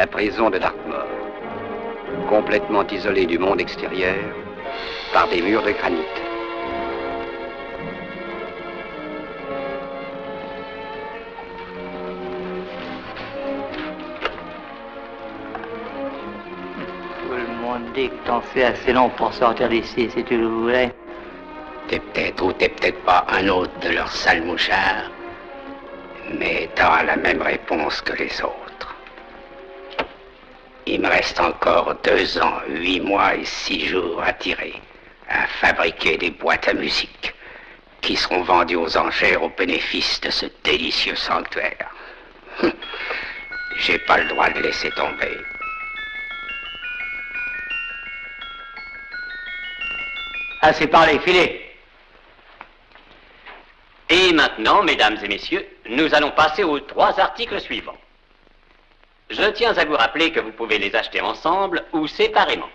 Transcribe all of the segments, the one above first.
la prison de Dartmoor, complètement isolée du monde extérieur par des murs de granit. Tout le monde dit que t'en fais assez long pour sortir d'ici, si tu le voulais. T'es peut-être ou t'es peut-être pas un autre de leurs sales mouchards, mais t'auras la même réponse que les autres. Il me reste encore 2 ans, 8 mois et 6 jours à tirer, à fabriquer des boîtes à musique qui seront vendues aux enchères au bénéfice de ce délicieux sanctuaire. J'ai pas le droit de laisser tomber. Assez parlé, filez. Et maintenant, mesdames et messieurs, nous allons passer aux 3 articles suivants. Je tiens à vous rappeler que vous pouvez les acheter ensemble ou séparément.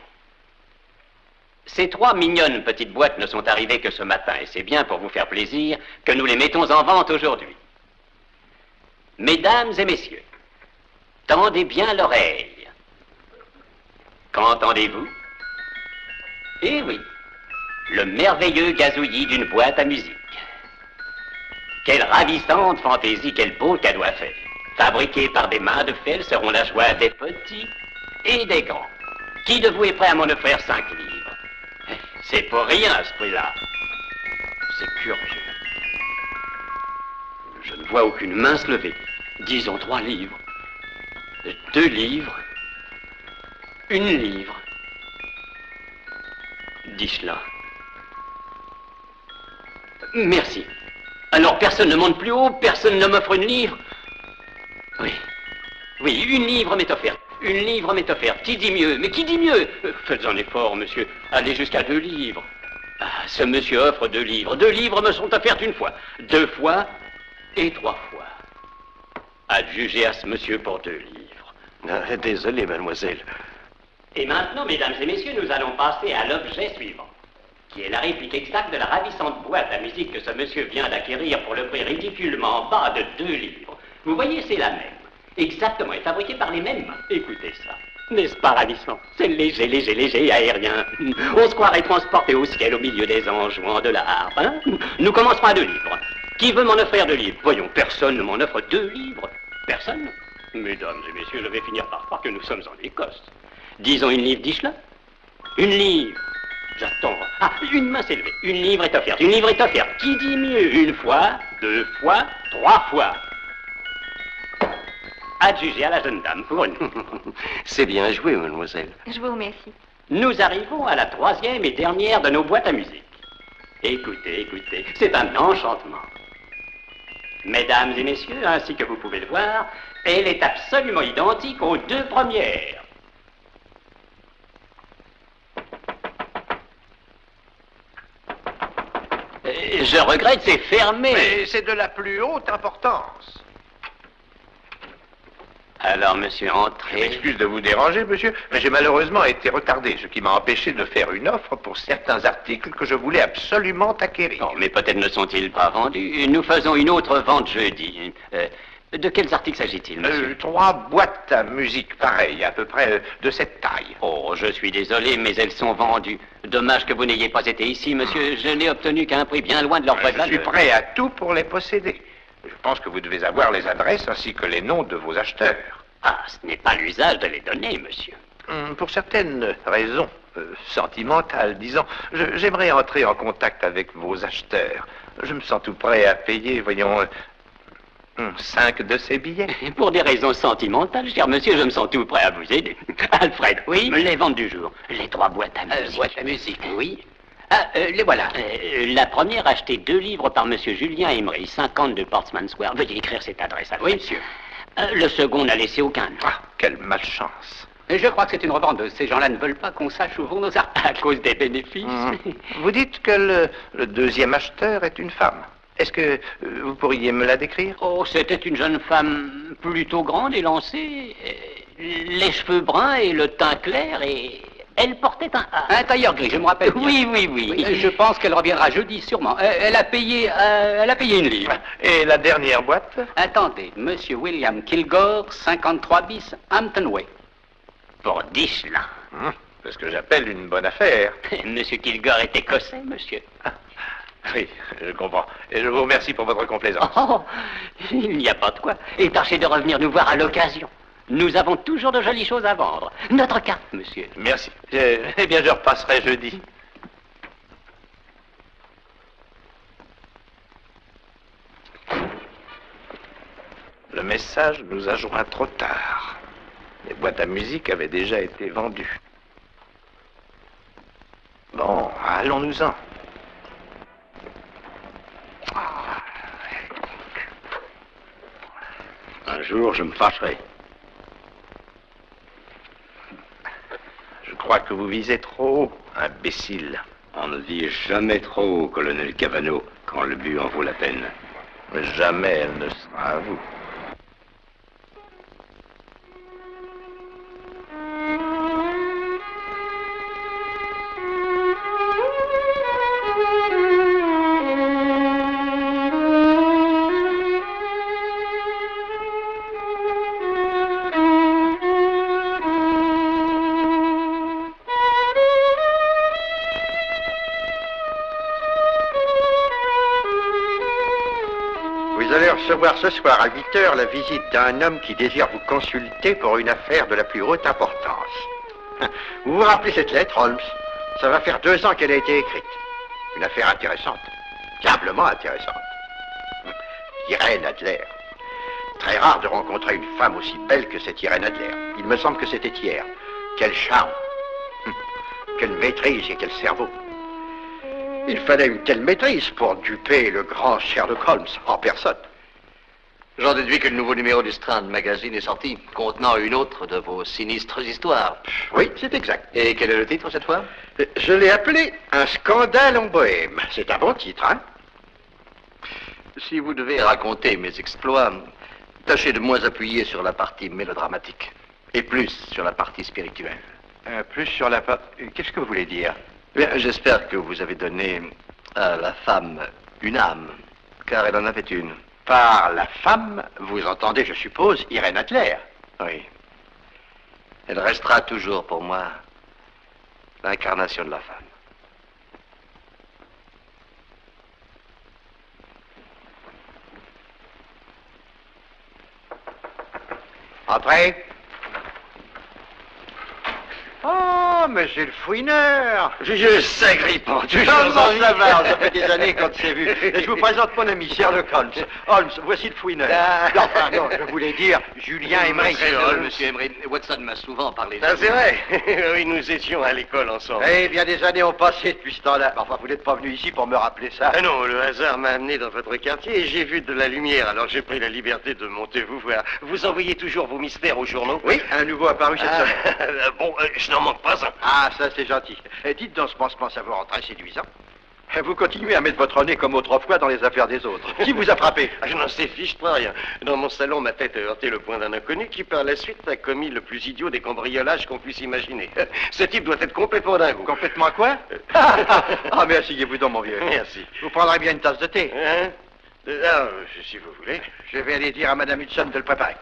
Ces 3 mignonnes petites boîtes ne sont arrivées que ce matin, et c'est bien pour vous faire plaisir que nous les mettons en vente aujourd'hui. Mesdames et messieurs, tendez bien l'oreille. Qu'entendez-vous? Eh oui, le merveilleux gazouillis d'une boîte à musique. Quelle ravissante fantaisie, quel beau cadeau à faire. Fabriqués par des mains de fer seront la joie des petits et des grands. Qui de vous est prêt à m'en offrir 5 livres? C'est pour rien à ce prix-là. C'est curieux. Je ne vois aucune main se lever. Disons 3 livres. 2 livres. 1 livre. Dis-la. Merci. Alors personne ne monte plus haut, personne ne m'offre 1 livre. Oui. Oui, 1 livre m'est offerte. 1 livre m'est offerte. Qui dit mieux? Mais qui dit mieux? Faites un effort, monsieur. Allez jusqu'à 2 livres. Ah, ce monsieur offre 2 livres. 2 livres me sont offertes 1 fois. 2 fois et 3 fois. Adjugez à ce monsieur pour 2 livres. Ah, désolé, mademoiselle. Et maintenant, mesdames et messieurs, nous allons passer à l'objet suivant, qui est la réplique exacte de la ravissante boîte à musique que ce monsieur vient d'acquérir pour le prix ridiculement bas de 2 livres. Vous voyez, c'est la même. Exactement, et fabriquée par les mêmes mains. Écoutez ça. N'est-ce pas ravissant? C'est léger, léger, léger, aérien. On se croirait transporté au ciel au milieu des anges jouant de la harpe, hein? Nous commencerons à 2 livres. Qui veut m'en offrir 2 livres? Voyons, personne ne m'en offre 2 livres. Personne? Mesdames et messieurs, je vais finir par croire que nous sommes en Écosse. Disons 1 livre, dis-je là? 1 livre. J'attends. Ah, 1 main s'est levée. 1 livre est offerte. 1 livre est offerte. Qui dit mieux? 1 fois, 2 fois, 3 fois. Adjugé à la jeune dame pour 1 livre. C'est bien joué, mademoiselle. Je vous remercie. Nous arrivons à la 3e et dernière de nos boîtes à musique. Écoutez, écoutez, c'est un enchantement. Mesdames et messieurs, ainsi que vous pouvez le voir, elle est absolument identique aux 2 premières. Je regrette, c'est fermé. Mais c'est de la plus haute importance. Alors, monsieur, Je entrez. m'excuse de vous déranger, monsieur, mais j'ai malheureusement été retardé, ce qui m'a empêché de faire une offre pour certains articles que je voulais absolument acquérir. Oh, mais peut-être ne sont-ils pas vendus. Nous faisons une autre vente jeudi. De quels articles s'agit-il, monsieur? 3 boîtes à musique pareilles, à peu près de cette taille. Oh, je suis désolé, mais elles sont vendues. Dommage que vous n'ayez pas été ici, monsieur. Je n'ai obtenu qu'un prix bien loin de leur vraie Je suis valeur. prêt à tout pour les posséder. Je pense que vous devez avoir les adresses ainsi que les noms de vos acheteurs. Ah, ce n'est pas l'usage de les donner, monsieur. Pour certaines raisons sentimentales, disons, j'aimerais entrer en contact avec vos acheteurs. Je me sens tout prêt à payer, voyons, 5 de ces billets. Pour des raisons sentimentales, cher monsieur, je me sens tout prêt à vous aider. Alfred, Oui? les ventes du jour. Les 3 boîtes à musique. Boîte à musique, oui. Ah, les voilà. La première achetée 2 livres par monsieur Julien Emery, 50 de Portsmouth Square. Veuillez écrire cette adresse, Alfred. Oui, monsieur. Le second n'a laissé aucun nom. Ah, quelle malchance. Je crois que c'est une revendeuse. Ces gens-là ne veulent pas qu'on sache où vont nos articles. À cause des bénéfices. Vous dites que le deuxième acheteur est une femme. Est-ce que vous pourriez me la décrire? Oh, c'était une jeune femme plutôt grande et lancée, les cheveux bruns et le teint clair, et elle portait Un tailleur gris, je me rappelle bien. Oui, oui, oui. Je pense qu'elle reviendra jeudi, sûrement. Elle a payé 1 livre. Et la dernière boîte? Attendez, monsieur William Kilgore, 53 bis, Hampton Way. pour 10 là. C'est ce que j'appelle une bonne affaire. Monsieur Kilgore est écossais, monsieur. Oui, je comprends. Et je vous remercie pour votre complaisance. Oh, il n'y a pas de quoi. Et tâchez de revenir nous voir à l'occasion. Nous avons toujours de jolies choses à vendre. Notre carte, monsieur. Merci. Eh bien, je repasserai jeudi. Le message nous a joint trop tard. Les boîtes à musique avaient déjà été vendues. Bon, allons-nous-en. Un jour, je me fâcherai. Je crois que vous visez trop haut, imbécile. On ne vit jamais trop haut, colonel Cavano, quand le but en vaut la peine. Mais jamais elle ne sera à vous. Vous allez recevoir ce soir à 8 heures la visite d'un homme qui désire vous consulter pour une affaire de la plus haute importance. Vous vous rappelez cette lettre, Holmes? Ça va faire 2 ans qu'elle a été écrite. Une affaire intéressante. Diablement intéressante. Irène Adler. Très rare de rencontrer une femme aussi belle que cette Irène Adler. Il me semble que c'était hier. Quel charme. Quelle maîtrise et quel cerveau. Il fallait une telle maîtrise pour duper le grand Sherlock Holmes en personne. J'en déduis que le nouveau numéro du Strand Magazine est sorti, contenant une autre de vos sinistres histoires. Oui, c'est exact. Et quel est le titre cette fois? Je l'ai appelé Un scandale en Bohème. C'est un bon titre, hein? Si vous devez raconter mes exploits, tâchez de moins appuyer sur la partie mélodramatique et plus sur la partie spirituelle. Plus sur la... Qu'est-ce que vous voulez dire? Bien, j'espère que vous avez donné à la femme une âme, car elle en avait une. Par la femme, vous entendez, je suppose, Irène Adler. Oui. Elle restera toujours pour moi l'incarnation de la femme. Après? Oh, monsieur le fouineur! Je sais, Grippon, toujours Comment ça va? Ça fait des années qu'on ne s'est vu. Et je vous présente mon ami Sherlock Holmes. Holmes, voici le fouineur. Enfin, non, je voulais dire Julien Emery. Très drôle, monsieur Emery. Watson m'a souvent parlé de Ah, vous. c'est vrai. Oui, nous étions à l'école ensemble. Eh bien, des années ont passé depuis ce temps-là. Enfin, vous n'êtes pas venu ici pour me rappeler ça. Ah non, le hasard m'a amené dans votre quartier et j'ai vu de la lumière, alors j'ai pris la liberté de monter vous voir. Vous envoyez toujours vos mystères aux journaux? Oui, un nouveau apparu cette semaine. Bon, je n'en manque pas un. Ah, ça, c'est gentil. Dites donc ce pansement savoir très séduisant. Vous continuez à mettre votre nez comme autrefois dans les affaires des autres. Qui vous a frappé? Ah, je n'en sais fiche pas rien. Dans mon salon, ma tête a heurté le poing d'un inconnu qui, par la suite, a commis le plus idiot des cambriolages qu'on puisse imaginer. Ce type doit être complètement dingue. Complètement quoi? Ah, mais asseyez-vous donc, mon vieux. Merci. Vous prendrez bien une tasse de thé. Hein? Ah, si vous voulez. Je vais aller dire à Madame Hudson de le préparer.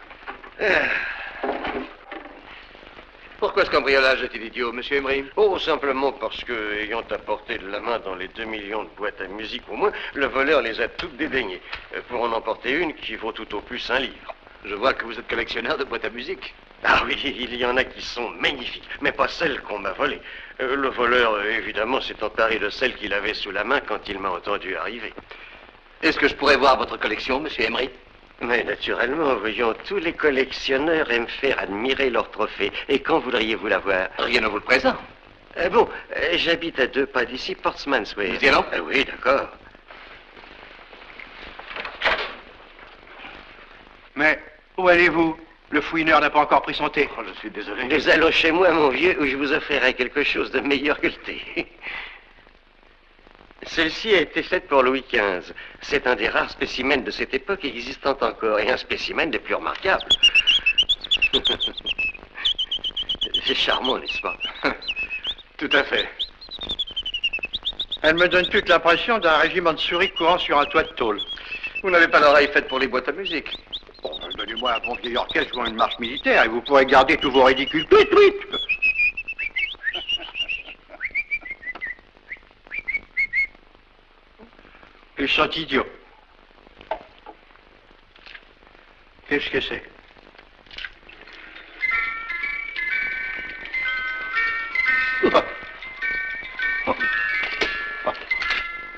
Pourquoi ce cambriolage est-il idiot, monsieur Emery? Oh, simplement parce que, ayant apporté de la main dans les 2 millions de boîtes à musique au moins, le voleur les a toutes dédaignées, pour en emporter une qui vaut tout au plus un livre. Je vois que vous êtes collectionneur de boîtes à musique. Ah oui, il y en a qui sont magnifiques, mais pas celles qu'on m'a volées. Le voleur, évidemment, s'est emparé de celles qu'il avait sous la main quand il m'a entendu arriver. Est-ce que je pourrais voir votre collection, monsieur Emery? Mais naturellement, voyons, tous les collectionneurs aiment faire admirer leurs trophées. Et quand voudriez-vous la voir? Rien ne vous le présente. Bon, j'habite à 2 pas d'ici, Portsmouth Way. Vous y allons? Oui, d'accord. Mais où allez-vous? Le fouineur n'a pas encore pris son thé. Oh, je suis désolé. Nous allons chez moi, mon vieux, où je vous offrirai quelque chose de meilleur que le thé. Celle-ci a été faite pour Louis XV. C'est un des rares spécimens de cette époque existant encore, et un spécimen des plus remarquables. C'est charmant, n'est-ce pas? Tout à fait. Elle me donne toute l'impression d'un régiment de souris courant sur un toit de tôle. Vous n'avez pas l'oreille faite pour les boîtes à musique. Bon, donnez-moi moi un bon vieil orchestre jouant une marche militaire et vous pourrez garder tous vos ridicules. Tweet, tweet. Ils sont idiots. Qu'est-ce que c'est?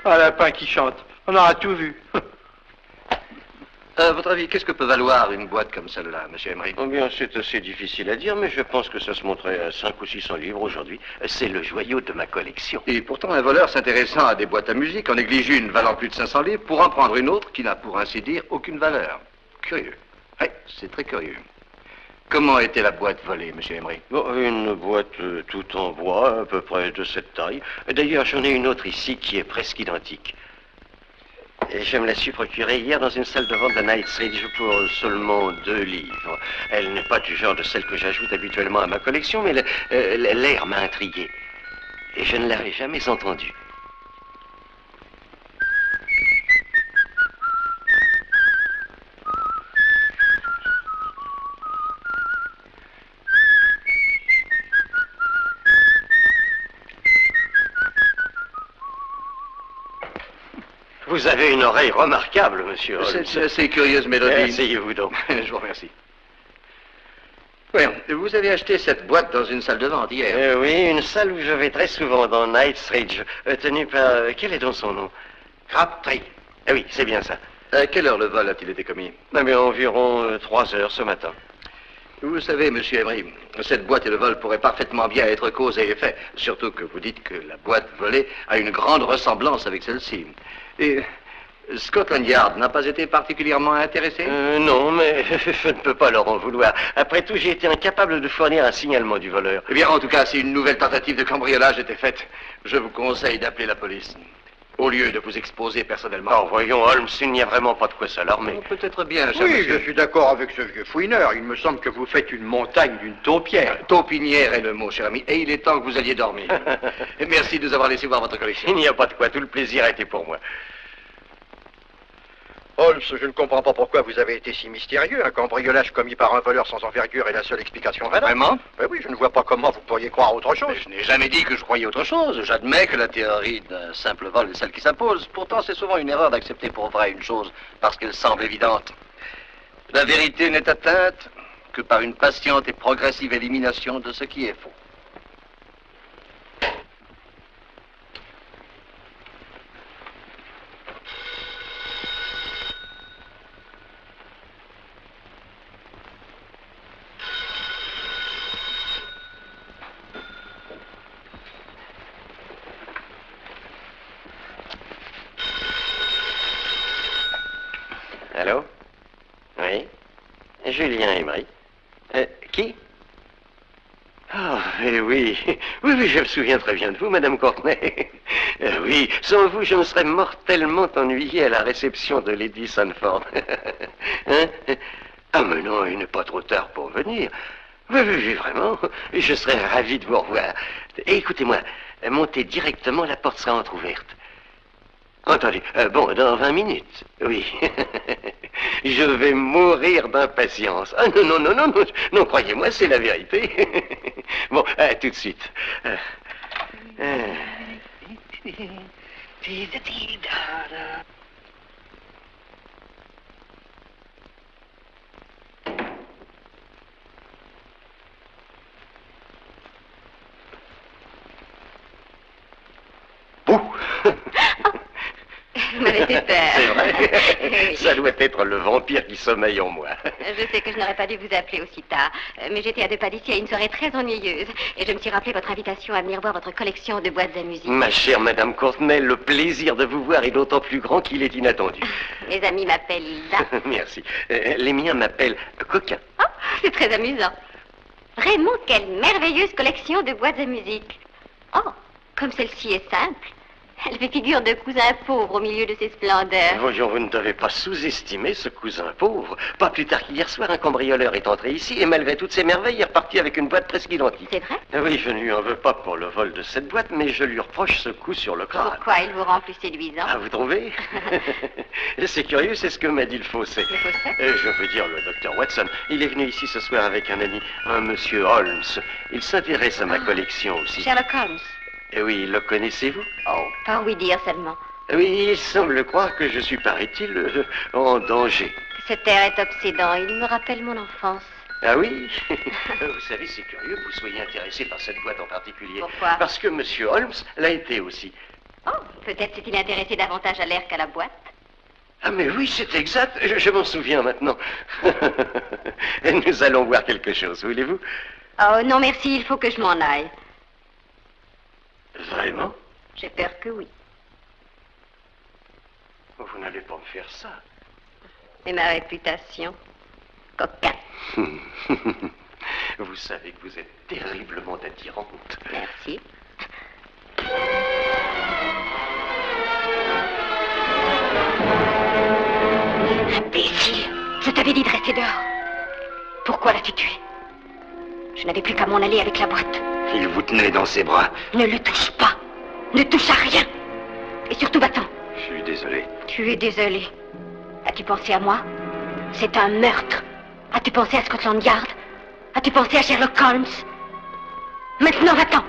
Un lapin qui chante. On aura tout vu. À votre avis, qu'est-ce que peut valoir une boîte comme celle-là, monsieur Emery? Oh bien, c'est assez difficile à dire, mais je pense que ça se montrait à 500 ou 600 livres aujourd'hui. C'est le joyau de ma collection. Et pourtant, un voleur s'intéressant à des boîtes à musique en néglige une valant plus de 500 livres pour en prendre une autre qui n'a, pour ainsi dire, aucune valeur. Curieux. Oui, c'est très curieux. Comment était la boîte volée, monsieur Emery? Bon, une boîte tout en bois, à peu près de cette taille. D'ailleurs, j'en ai une autre ici qui est presque identique. Et je me la suis procurée hier dans une salle de vente de Knightsbridge pour seulement 2 livres. Elle n'est pas du genre de celle que j'ajoute habituellement à ma collection, mais l'air m'a intrigué. Et je ne l'avais jamais entendue. Vous avez une oreille remarquable, monsieur Holmes. C'est assez curieuse mélodie. Asseyez-vous donc. Je vous remercie. Oui, vous avez acheté cette boîte dans une salle de vente hier. Oui, une salle où je vais très souvent, dans Knightsbridge, tenue par... quel est donc son nom? Crabtree. Ah oui, c'est bien ça. À quelle heure le vol a-t-il été commis? Ah bien, environ 3 heures ce matin. Vous savez, monsieur Emery, cette boîte et le vol pourraient parfaitement bien être cause et effet. Surtout que vous dites que la boîte volée a une grande ressemblance avec celle-ci. Et Scotland Yard n'a pas été particulièrement intéressé? Non, mais je ne peux pas leur en vouloir. Après tout, j'ai été incapable de fournir un signalement du voleur. Eh bien, en tout cas, si une nouvelle tentative de cambriolage était faite, je vous conseille d'appeler la police, au lieu de vous exposer personnellement. Oh, voyons, Holmes, il n'y a vraiment pas de quoi s'alarmer. Peut-être bien, cher Oui, monsieur. je suis d'accord avec ce vieux fouineur. Il me semble que vous faites une montagne d'une taupière. Taupinière est le mot, cher ami, et il est temps que vous alliez dormir. Et merci de nous avoir laissé voir votre collection. Il n'y a pas de quoi, tout le plaisir a été pour moi. Holmes, je ne comprends pas pourquoi vous avez été si mystérieux. Un cambriolage commis par un voleur sans envergure est la seule explication valable. Vraiment? Ben oui, je ne vois pas comment vous pourriez croire autre chose. Mais je n'ai jamais dit que je croyais autre chose. J'admets que la théorie d'un simple vol est celle qui s'impose. Pourtant, c'est souvent une erreur d'accepter pour vrai une chose parce qu'elle semble évidente. La vérité n'est atteinte que par une patiente et progressive élimination de ce qui est faux. Allô? Oui? Julien Emery. Qui? Ah, oui. Oui, je me souviens très bien de vous, Madame Courtenay. Oui, sans vous, je me serais mortellement ennuyé à la réception de Lady Sanford. Hein? Ah, mais non, il n'est pas trop tard pour venir. Oui, vraiment. Je serais ravi de vous revoir. Et écoutez-moi, montez directement, la porte sera entrouverte. Attendez, bon, dans 20 minutes, oui. Je vais mourir d'impatience. Ah non, croyez-moi, c'est la vérité. Bon, tout de suite. Bouh! Vous m'avez fait peur. C'est vrai. Oui. Ça doit être le vampire qui sommeille en moi. Je sais que je n'aurais pas dû vous appeler aussi tard, mais j'étais à 2 pas d'ici à une soirée très ennuyeuse. Et je me suis rappelé votre invitation à venir voir votre collection de boîtes à musique. Ma chère Madame Courtenay, le plaisir de vous voir est d'autant plus grand qu'il est inattendu. Mes amis m'appellent Hilda. Merci. Les miens m'appellent Coquin. Oh, c'est très amusant. Vraiment, quelle merveilleuse collection de boîtes à musique. Oh, comme celle-ci est simple. Elle fait figure de cousin pauvre au milieu de ses splendeurs. Voyons, vous ne devez pas sous-estimer ce cousin pauvre. Pas plus tard qu'hier soir, un cambrioleur est entré ici et malgré toutes ses merveilles, il est reparti avec une boîte presque identique. C'est vrai? Oui, je ne lui en veux pas pour le vol de cette boîte, mais je lui reproche ce coup sur le crâne. Pourquoi il vous rend plus séduisant? Ah, vous trouvez? C'est curieux, c'est ce que m'a dit le fausset. Le fausset? Je veux dire le docteur Watson. Il est venu ici ce soir avec un ami, un monsieur Holmes. Il s'intéresse à ma collection aussi. Sherlock Holmes. Oui, le connaissez-vous? Oh, pas oui dire seulement. Oui, il semble croire que je suis, paraît-il, en danger. Cet air est obsédant, il me rappelle mon enfance. Ah oui? Vous savez, c'est curieux que vous soyez intéressé par cette boîte en particulier. Pourquoi? Parce que monsieur Holmes l'a été aussi. Oh, peut-être s'est-il intéressé davantage à l'air qu'à la boîte. Ah mais oui, c'est exact, je m'en souviens maintenant. Nous allons voir quelque chose, voulez-vous? Oh, non merci, il faut que je m'en aille. Vraiment? J'ai peur que oui. Vous n'allez pas me faire ça. Et ma réputation? Coquin. Vous savez que vous êtes terriblement attirante. Merci. Imbécile! Je t'avais dit de rester dehors. Pourquoi l'as-tu tué? Je n'avais plus qu'à m'en aller avec la boîte. Il vous tenait dans ses bras. Ne le touche pas. Ne touche à rien. Et surtout, va-t'en. Je suis désolé. Tu es désolé. As-tu pensé à moi? C'est un meurtre. As-tu pensé à Scotland Yard? As-tu pensé à Sherlock Holmes? Maintenant, va-t'en.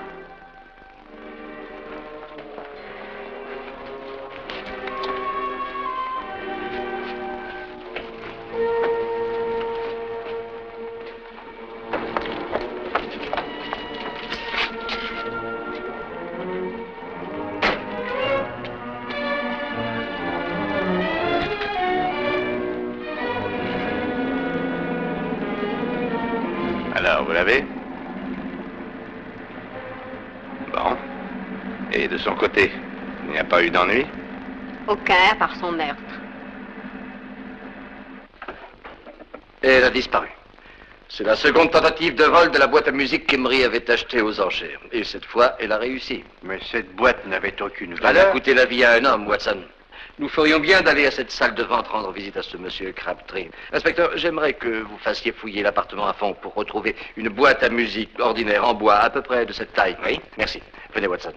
Alors, vous l'avez? Bon. Et de son côté, il n'y a pas eu d'ennui? Aucun par son meurtre. Et elle a disparu. C'est la seconde tentative de vol de la boîte à musique qu'Emery avait achetée aux enchères. Et cette fois, elle a réussi. Mais cette boîte n'avait aucune Elle a valeur. coûté la vie à un homme, Watson. Nous ferions bien d'aller à cette salle de vente rendre visite à ce monsieur Crabtree. Inspecteur, j'aimerais que vous fassiez fouiller l'appartement à fond pour retrouver une boîte à musique ordinaire en bois, à peu près de cette taille. Oui, merci. Venez, Watson.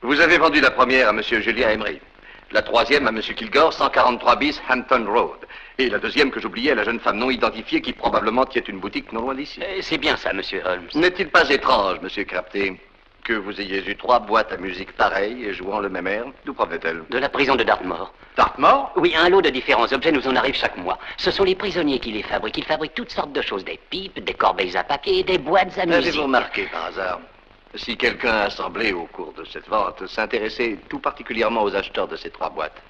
Vous avez vendu la première à monsieur Julien Emery. La troisième à monsieur Kilgore, 143 bis Hampton Road. Et la deuxième que j'oubliais à la jeune femme non identifiée qui probablement tient une boutique non loin d'ici. C'est bien ça, monsieur Holmes. N'est-il pas étrange, monsieur Crabtree, que vous ayez eu 3 boîtes à musique pareilles et jouant le même air? D'où provenait-elle? De la prison de Dartmoor. Dartmoor? Oui, un lot de différents objets nous en arrive chaque mois. Ce sont les prisonniers qui les fabriquent. Ils fabriquent toutes sortes de choses. Des pipes, des corbeilles à paquets, des boîtes à musique. Avez-vous remarqué par hasard si quelqu'un a semblé au cours de cette vente s'intéresser tout particulièrement aux acheteurs de ces 3 boîtes?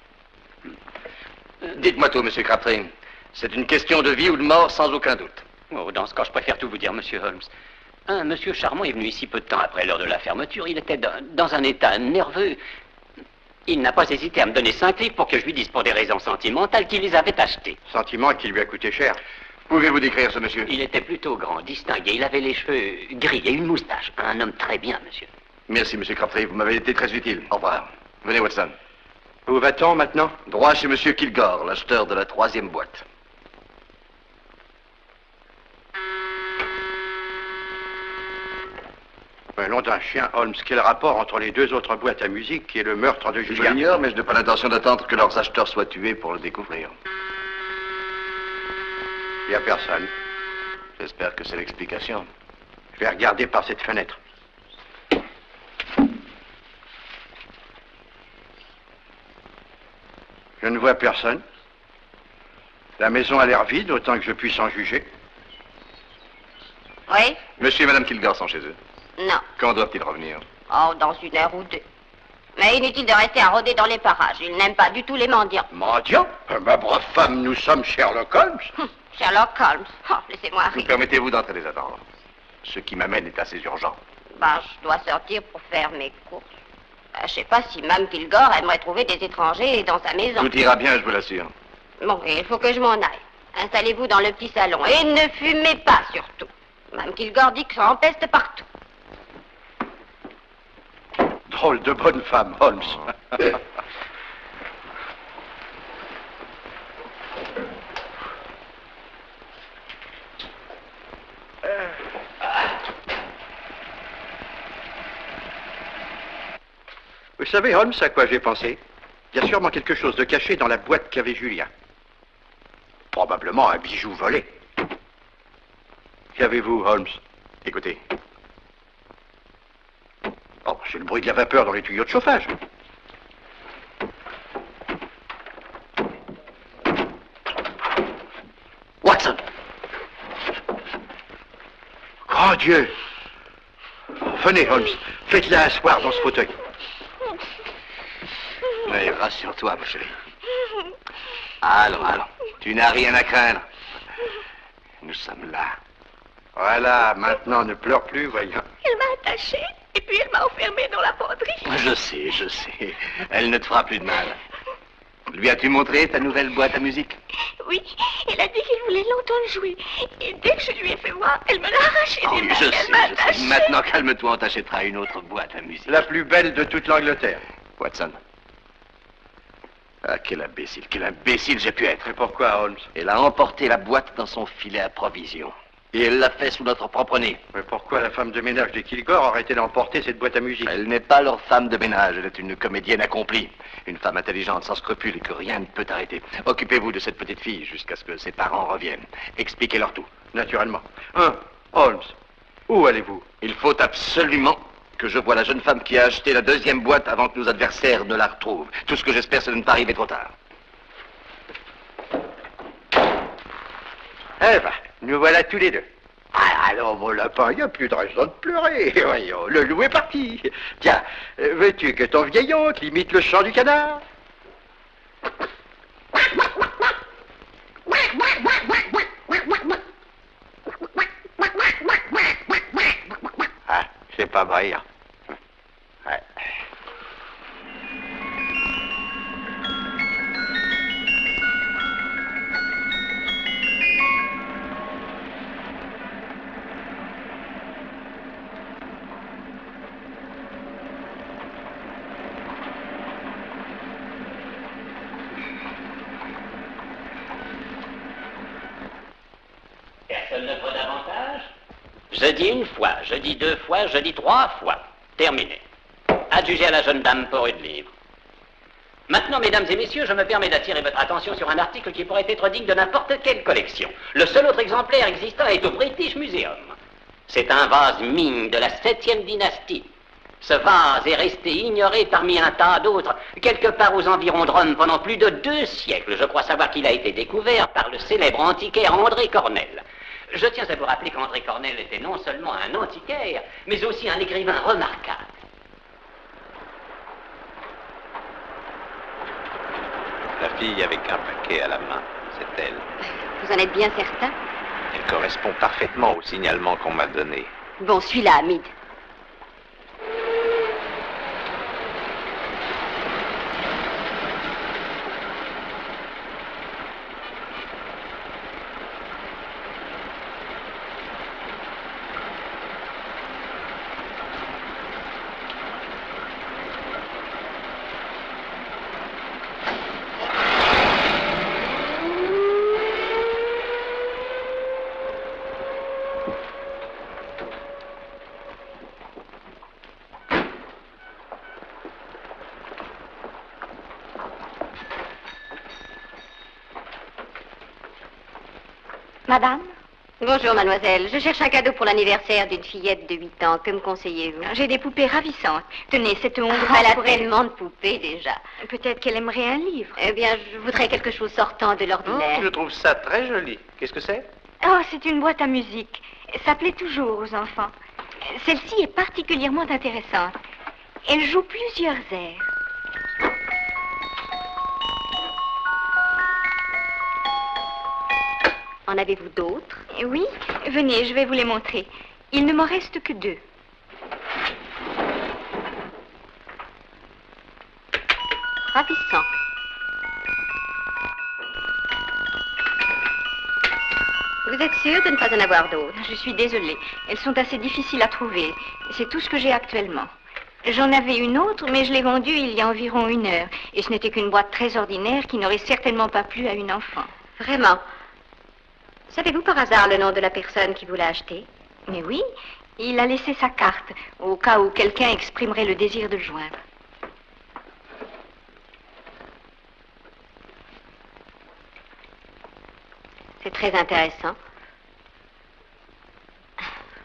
Dites-moi tout, monsieur Crabtree. C'est une question de vie ou de mort sans aucun doute. Oh, dans ce cas, je préfère tout vous dire, monsieur Holmes. Un monsieur charmant est venu ici peu de temps après l'heure de la fermeture. Il était dans un état nerveux. Il n'a pas hésité à me donner 5 livres pour que je lui dise pour des raisons sentimentales qu'il les avait achetés. Sentiment qui lui a coûté cher. Pouvez-vous décrire ce monsieur? Il était plutôt grand, distingué. Il avait les cheveux gris et une moustache. Un homme très bien, monsieur. Merci, monsieur Crabtree. Vous m'avez été très utile. Au revoir. Venez, Watson. Où va-t-on maintenant? Droit chez monsieur Kilgore, l'acheteur de la 3e boîte. Un nom d'un chien, Holmes. Quel rapport entre les 2 autres boîtes à musique et le meurtre de Je Julien? l'ignore, mais je n'ai pas l'intention d'attendre que leurs acheteurs soient tués pour le découvrir. Il n'y a personne. J'espère que c'est l'explication. Je vais regarder par cette fenêtre. Je ne vois personne. La maison a l'air vide, autant que je puisse en juger. Oui? Monsieur et madame Kilgore sont chez eux. Non. Quand doivent-ils revenir? Oh, dans 1 heure ou 2. Mais inutile de rester à rôder dans les parages. Il n'aime pas du tout les mendiants. Mendiant? Ma brave femme, nous sommes Sherlock Holmes. Sherlock Holmes. Oh, laissez-moi rire. Permettez-vous d'entrer les attendre. Ce qui m'amène est assez urgent. Ben, je dois sortir pour faire mes courses. Je sais pas si Mme Kilgore aimerait trouver des étrangers dans sa maison. Tout ira bien, je vous l'assure. Bon, il faut que je m'en aille. Installez-vous dans le petit salon et ne fumez pas, surtout. Mme Kilgore dit que ça empeste partout. Drôle de bonne femme, Holmes. Vous savez, Holmes, à quoi j'ai pensé? Il y a sûrement quelque chose de caché dans la boîte qu'avait Julien. Probablement un bijou volé. Qu'avez-vous, Holmes? Écoutez. Oh, c'est le bruit de la vapeur dans les tuyaux de chauffage. Watson! Grand Dieu! Venez, Holmes. Faites-la asseoir dans ce fauteuil. Mais rassure-toi, ma chérie. Allons, tu n'as rien à craindre. Nous sommes là. Voilà, maintenant ne pleure plus, voyons. Elle m'a attachée et puis elle m'a enfermée dans la penderie. Je sais. Elle ne te fera plus de mal. Lui as-tu montré ta nouvelle boîte à musique? Oui, elle a dit qu'elle voulait l'entendre jouer. Et dès que je lui ai fait voir, elle me l'a arrachée des mains. Je sais. Maintenant, calme-toi, on t'achètera une autre boîte à musique. La plus belle de toute l'Angleterre. Watson. Ah, quel imbécile j'ai pu être. Et pourquoi, Holmes? Elle a emporté la boîte dans son filet à provisions. Et elle l'a fait sous notre propre nez. Mais pourquoi la femme de ménage des Kilgore aurait-elle emporté cette boîte à musique? Elle n'est pas leur femme de ménage, elle est une comédienne accomplie. Une femme intelligente, sans scrupules et que rien ne peut arrêter. Occupez-vous de cette petite fille jusqu'à ce que ses parents reviennent. Expliquez-leur tout. Naturellement. Holmes, où allez-vous? Il faut absolument que je voie la jeune femme qui a acheté la deuxième boîte avant que nos adversaires ne la retrouvent. Tout ce que j'espère, c'est de ne pas arriver trop tard. Eh ben, nous voilà tous les deux. Ah, alors, mon lapin, il n'y a plus de raison de pleurer. Voyons, le loup est parti. Tiens, veux-tu que ton vieil oncle imite le chant du canard? Ah, c'est pas brillant. Ouais. Personne ne prend davantage? Je dis une fois, je dis deux fois, je dis trois fois. Terminé. Adjugé à la jeune dame pour une livre. Maintenant, mesdames et messieurs, je me permets d'attirer votre attention sur un article qui pourrait être digne de n'importe quelle collection. Le seul autre exemplaire existant est au British Museum. C'est un vase Ming de la 7e dynastie. Ce vase est resté ignoré parmi un tas d'autres, quelque part aux environs de Rome pendant plus de 2 siècles. Je crois savoir qu'il a été découvert par le célèbre antiquaire André Cornell. Je tiens à vous rappeler qu'André Cornell était non seulement un antiquaire, mais aussi un écrivain remarquable. La fille avec un paquet à la main, c'est elle. Vous en êtes bien certain? Elle correspond parfaitement au signalement qu'on m'a donné. Bon, suis-la, Hamid. Madame? Bonjour, mademoiselle. Je cherche un cadeau pour l'anniversaire d'une fillette de 8 ans. Que me conseillez-vous? J'ai des poupées ravissantes. Tenez, cette ombre... Elle a tellement de poupées, déjà. Peut-être qu'elle aimerait un livre. Eh bien, je voudrais quelque chose sortant de l'ordinaire. Je trouve ça très joli. Qu'est-ce que c'est? Oh, c'est une boîte à musique. Ça plaît toujours aux enfants. Celle-ci est particulièrement intéressante. Elle joue plusieurs airs. En avez-vous d'autres? Oui, venez, je vais vous les montrer. Il ne m'en reste que 2. Ravissant. Vous êtes sûr de ne pas en avoir d'autres? Je suis désolée. Elles sont assez difficiles à trouver. C'est tout ce que j'ai actuellement. J'en avais une autre, mais je l'ai vendue il y a environ 1 heure. Et ce n'était qu'une boîte très ordinaire qui n'aurait certainement pas plu à une enfant. Vraiment? Savez-vous par hasard le nom de la personne qui vous l'a achetée? Mais oui, il a laissé sa carte, au cas où quelqu'un exprimerait le désir de le joindre. C'est très intéressant.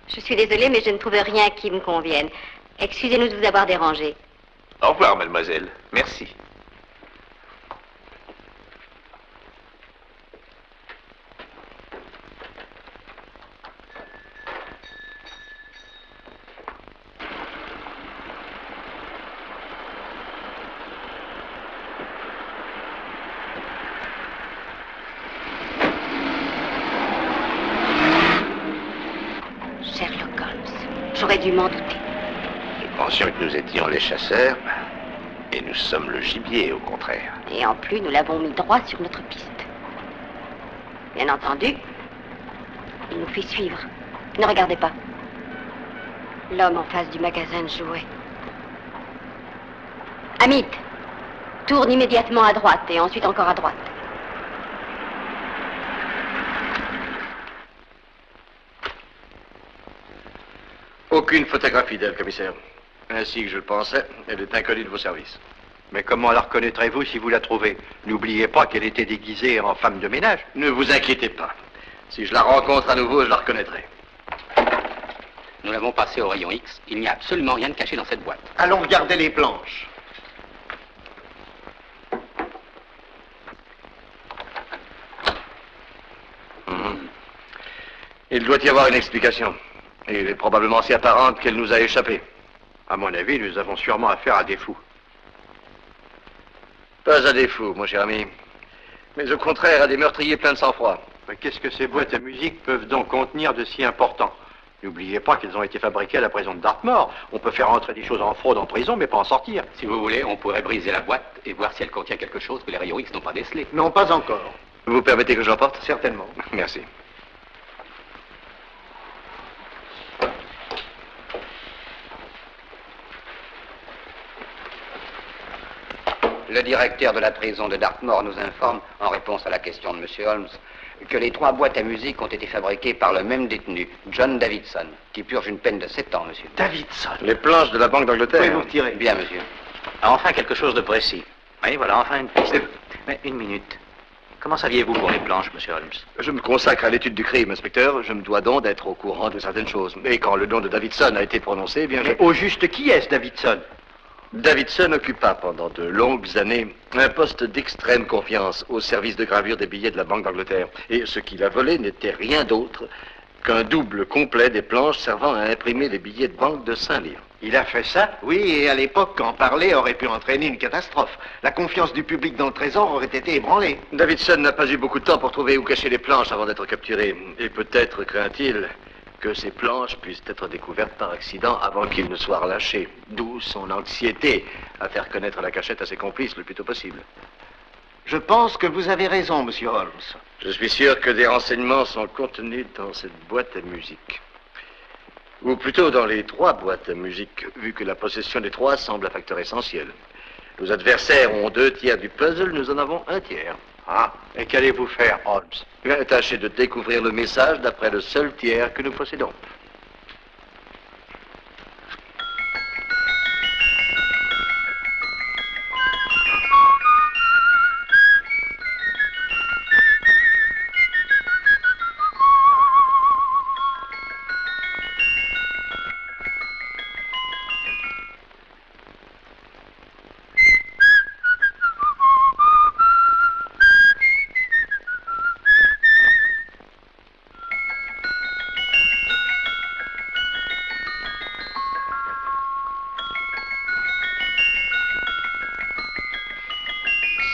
Je suis désolée, mais je ne trouve rien qui me convienne. Excusez-nous de vous avoir dérangé. Au revoir, mademoiselle. Merci. Sherlock Holmes, j'aurais dû m'en douter. Nous pensions que nous étions les chasseurs, et nous sommes le gibier, au contraire. Et en plus, nous l'avons mis droit sur notre piste. Bien entendu, il nous fait suivre. Ne regardez pas. L'homme en face du magasin de jouets. Amit, tourne immédiatement à droite et ensuite encore à droite. Aucune photographie d'elle, commissaire. Ainsi que je le pensais, elle est inconnue de vos services. Mais comment la reconnaîtrez-vous si vous la trouvez? N'oubliez pas qu'elle était déguisée en femme de ménage. Ne vous inquiétez pas. Si je la rencontre à nouveau, je la reconnaîtrai. Nous l'avons passé au rayon X. Il n'y a absolument rien de caché dans cette boîte. Allons regarder les planches. Il doit y avoir une explication. Et elle est probablement si apparente qu'elle nous a échappé. À mon avis, nous avons sûrement affaire à des fous. Pas à des fous, mon cher ami. Mais au contraire, à des meurtriers pleins de sang-froid. Mais qu'est-ce que ces boîtes à musique peuvent donc contenir de si important? N'oubliez pas qu'elles ont été fabriquées à la prison de Dartmoor. On peut faire entrer des choses en fraude en prison, mais pas en sortir. Si vous voulez, on pourrait briser la boîte et voir si elle contient quelque chose que les rayons X n'ont pas décelé. Non, pas encore. Vous permettez que je l'emporte? Certainement. Merci. Le directeur de la prison de Dartmoor nous informe, en réponse à la question de M. Holmes, que les 3 boîtes à musique ont été fabriquées par le même détenu, John Davidson, qui purge une peine de 7 ans, monsieur. Davidson? Les planches de la Banque d'Angleterre. Oui, vous retirez. Bien, monsieur. Enfin, quelque chose de précis. Oui, voilà, enfin une piste. Mais une minute. Comment saviez-vous pour les planches, monsieur Holmes? Je me consacre à l'étude du crime, inspecteur. Je me dois donc d'être au courant de certaines choses. Et quand le nom de Davidson a été prononcé, eh bien... Mais au juste, qui est-ce, Davidson? Davidson occupa pendant de longues années un poste d'extrême confiance au service de gravure des billets de la Banque d'Angleterre. Et ce qu'il a volé n'était rien d'autre qu'un double complet des planches servant à imprimer les billets de banque de 5 livres. Il a fait ça? Oui, et à l'époque, en parler aurait pu entraîner une catastrophe. La confiance du public dans le trésor aurait été ébranlée. Davidson n'a pas eu beaucoup de temps pour trouver où cacher les planches avant d'être capturé. Et peut-être craint-il que ces planches puissent être découvertes par accident avant qu'il ne soit relâché. D'où son anxiété à faire connaître la cachette à ses complices le plus tôt possible. Je pense que vous avez raison, monsieur Holmes. Je suis sûr que des renseignements sont contenus dans cette boîte à musique. Ou plutôt dans les 3 boîtes à musique, vu que la possession des 3 semble un facteur essentiel. Nos adversaires ont 2 tiers du puzzle, nous en avons 1 tiers. Ah, et qu'allez-vous faire, Holmes? Tâchez de découvrir le message d'après le seul tiers que nous possédons.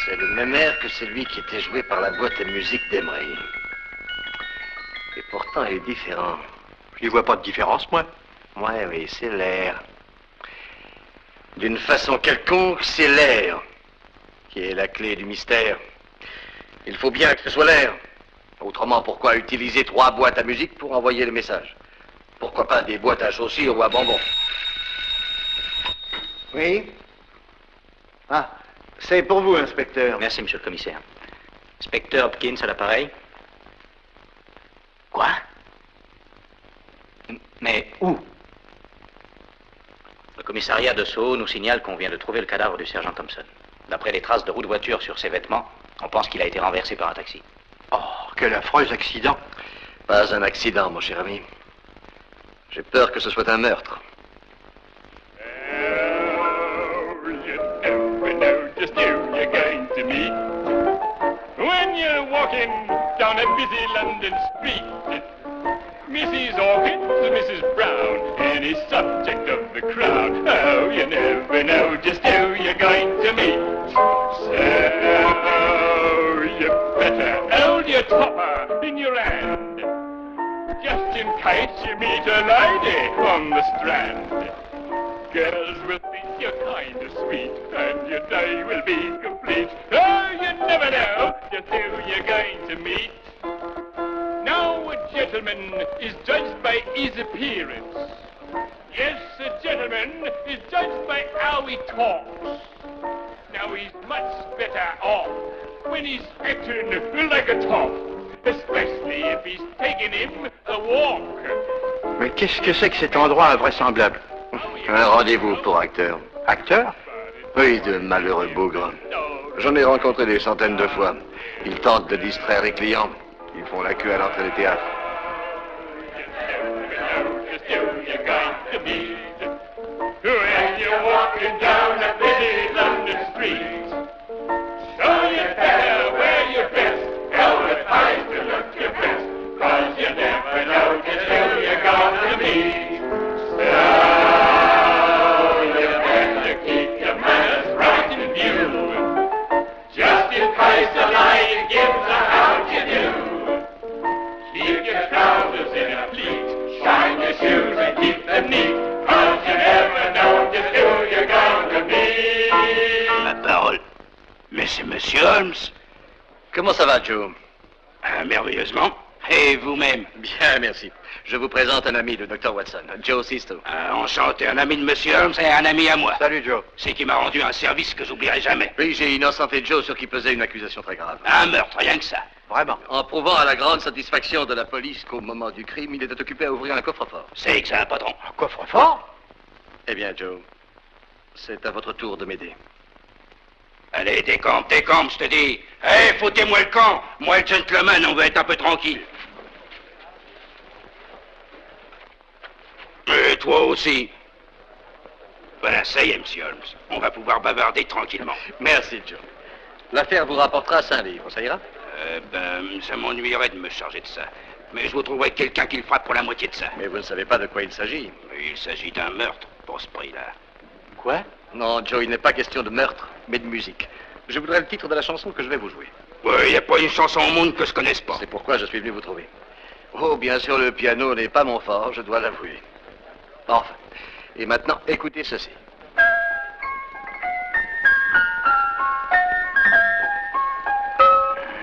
C'est le même air que celui qui était joué par la boîte à musique d'Emery. Et pourtant, il est différent. Je n'y vois pas de différence, moi. Ouais, oui, c'est l'air. D'une façon quelconque, c'est l'air qui est la clé du mystère. Il faut bien que ce soit l'air. Autrement, pourquoi utiliser 3 boîtes à musique pour envoyer le message? Pourquoi pas des boîtes à chaussures ou à bonbons? Oui? Ah, c'est pour vous, inspecteur. Merci, monsieur le commissaire. Inspecteur Hopkins à l'appareil. Quoi? Mais où? Le commissariat de Soho nous signale qu'on vient de trouver le cadavre du sergent Thompson. D'après les traces de roue de voiture sur ses vêtements, on pense qu'il a été renversé par un taxi. Oh, quel affreux accident. Pas un accident, mon cher ami. J'ai peur que ce soit un meurtre. When you're walking down a busy London street, Mrs. Orchid, Mrs. Brown, any subject of the crowd. Oh, you never know just who you're going to meet. So you better hold your topper in your hand, just in case you meet a lady on the Strand. Girls will think you're kind of sweet, and your day will be complete. Oh, you never know just who you're going to meet. Now a gentleman is judged by his appearance. Yes, a gentleman is judged by how he talks. Now he's much better off when he's acting like a top, especially if he's taking him a walk. Mais qu'est-ce que c'est que cet endroit invraisemblable? Un rendez-vous pour acteurs. Acteur? Oui, de malheureux bougres. J'en ai rencontré des centaines de fois. Ils tentent de distraire les clients. Ils font la queue à l'entrée des théâtres. When you're walking down a busy London street, so you better wear your best, velvet ties to look your best, 'cause you never know just who you're gonna meet. So you better keep your manners right in view, just in case the lion gives a how you do. Keep your trousers in a pleat, shine your shoes and keep them neat, 'cause you never know just who you're going to be. Ma parole. Mais c'est Monsieur Holmes. Comment ça va, Joe? Merveilleusement. Et vous-même? Bien, merci. Je vous présente un ami de Dr. Watson, Joe Sisto. Enchanté, un ami de Monsieur Holmes et un ami à moi. Salut, Joe. C'est qui m'a rendu un service que j'oublierai jamais. Oui, j'ai innocenté Joe sur qui pesait une accusation très grave. Un meurtre, rien que ça. Vraiment. En prouvant à la grande satisfaction de la police qu'au moment du crime, il était occupé à ouvrir un coffre-fort. C'est que ça, patron. Un coffre-fort? Eh bien, Joe, c'est à votre tour de m'aider. Allez, décampe, je te dis. Hé, foutez-moi le camp. Moi, le gentleman, on veut être un peu tranquille. Et toi aussi. Voilà, ça y est, Monsieur Holmes. On va pouvoir bavarder tranquillement. Merci, Joe. L'affaire vous rapportera 5 livres, ça ira? Ça m'ennuierait de me charger de ça. Mais je vous trouverai quelqu'un qui le fera pour la moitié de ça. Mais vous ne savez pas de quoi il s'agit. Il s'agit d'un meurtre, pour ce prix-là. Quoi? Non, Joe, il n'est pas question de meurtre, mais de musique. Je voudrais le titre de la chanson que je vais vous jouer. Il n'y a pas une chanson au monde que je connaisse pas. C'est pourquoi je suis venu vous trouver. Oh, bien sûr, le piano n'est pas mon fort, je dois l'avouer. Enfin, et maintenant, écoutez ceci.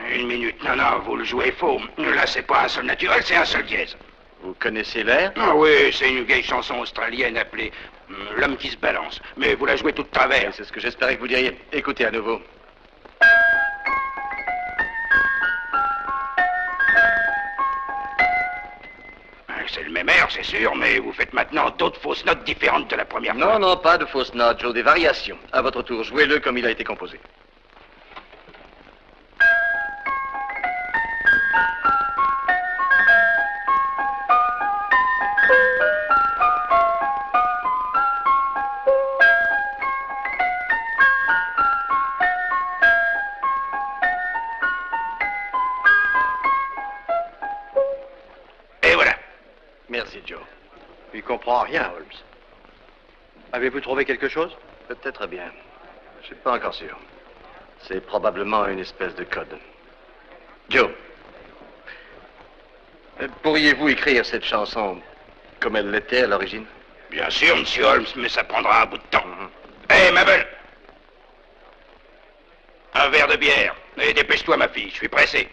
Une minute, non, vous le jouez faux. Là, c'est pas un sol naturel, c'est un sol dièse. Vous connaissez l'air? Ah oui, c'est une vieille chanson australienne appelée L'homme qui se balance. Mais vous la jouez toute travers. C'est ce que j'espérais que vous diriez. Écoutez à nouveau. C'est le même air, c'est sûr, mais vous faites maintenant d'autres fausses notes différentes de la première fois. Non, non, pas de fausses notes, Joe, des variations. À votre tour, jouez-le comme il a été composé. Merci, Joe. Il comprend rien, Holmes. Avez-vous trouvé quelque chose? Peut-être bien. Je suis pas encore sûr. C'est probablement une espèce de code. Joe, pourriez-vous écrire cette chanson comme elle l'était à l'origine? Bien sûr, Monsieur Holmes, mais ça prendra un bout de temps. Hé, Mabel! Un verre de bière. Et dépêche-toi, ma fille, je suis pressé.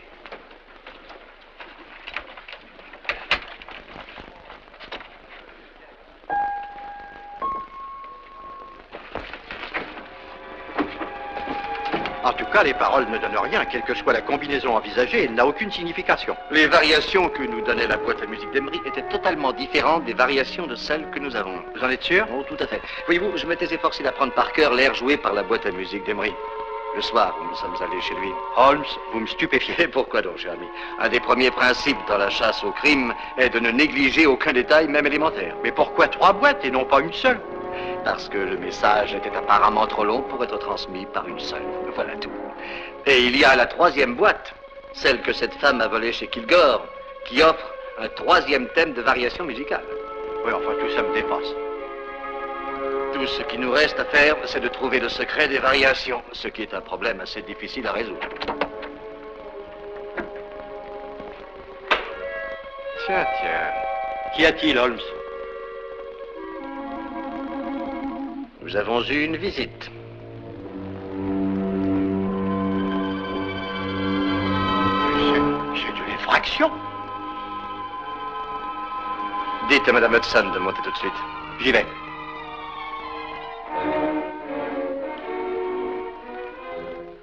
En tout cas, les paroles ne donnent rien. Quelle que soit la combinaison envisagée, elle n'a aucune signification. Les variations que nous donnait la boîte à musique d'Emery étaient totalement différentes des variations de celles que nous avons. Vous en êtes sûr? Oh, tout à fait. Voyez-vous, je m'étais efforcé d'apprendre par cœur l'air joué par la boîte à musique d'Emery. Le soir, où nous sommes allés chez lui. Holmes, vous me stupéfiez. Et pourquoi donc, cher ami? Un des premiers principes dans la chasse au crime est de ne négliger aucun détail, même élémentaire. Mais pourquoi 3 boîtes et non pas une seule? Parce que le message était apparemment trop long pour être transmis par une seule. Voilà tout. Et il y a la 3e boîte, celle que cette femme a volée chez Kilgore, qui offre un 3e thème de variation musicale. Oui, enfin, tout ça me dépasse. Tout ce qui nous reste à faire, c'est de trouver le secret des variations, ce qui est un problème assez difficile à résoudre. Tiens. Qu'y a-t-il, Holmes? Nous avons eu une visite. C'est une effraction. Dites à Madame Hudson de monter tout de suite. J'y vais.